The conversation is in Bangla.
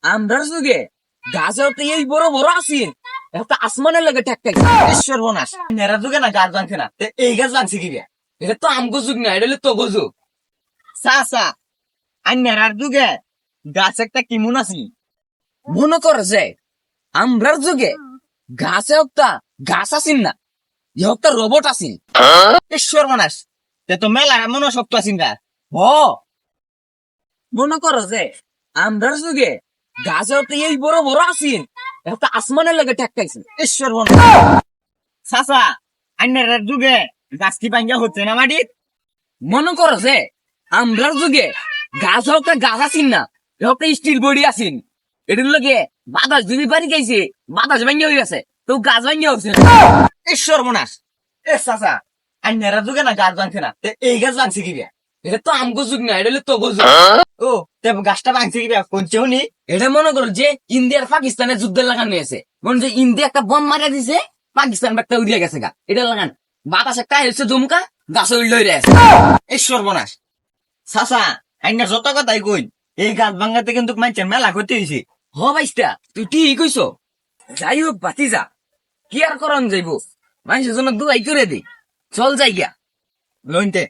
আমরার যুগে গাছেও তো এই বড় বড় আছেন একটা আসমানের লাগে ঠেকতে সর্বনাশ নেরা যুগে না গাছ ভাঙছে না এই গাছ ভাঙছে কি এটা তো আমগো যুগ না এটা হলো তো যুগ চাচা আর নেড়ার যুগে গাছ একটা কিমন আছি মনে করে যে আমরার যুগে গাছে একটা গাছ আছেন না একটা রোবট আছেন সর্বনাশ তে তো মেলা মনে শক্ত আছি না হ মনে করো যে আমরার যুগে গাছেও তো এই বড় বড় আছেন একটা আসমানের লাগে ঠেকাইছে সর্বনাশ চাচা আর নেড়ার যুগে গাছ কি ভাঙ্গা হচ্ছে না মাটির মনে করো যে আমরার যুগে গাছ একটা গাছ আছেন না একটা স্টিল বডি আছেন এটার লগে বাতাস যদি বাড়ি গাইছে বাতাস ভাঙ্গা হয়ে গেছে তো গাছ ভাঙ্গা হচ্ছে সর্বনাশ চাচা আর নেড়ার যুগে না গাছ ভাঙছে না এই গাছ ভাঙছে কি এটা তো আমগো যুগ না এটা হলো তো যুগ ও তে গাছটা ভাঙছে কি কোনছেও নি এটা মনে করো যে ইন্ডিয়ার পাকিস্তানের যুদ্ধের লাগান নিয়েছে মনে যে ইন্ডিয়া একটা বম মারা দিছে পাকিস্তান একটা উড়িয়ে গেছে গা এটা লাগান বাতাস একটা এসে জমকা গাছ উড়লে উড়ে আছে সর্বনাশ চাচা আইনার যত কথাই কই এই গাছ ভাঙাতে কিন্তু মানুষের মেলা করতে হয়েছে হ ভাইস্তা তুই ঠিক কইছ যাই হোক বাতি যা কি আর করন যাইব মানুষের জন্য দুয়াই করে দি চল যাই গিয়া লইনতে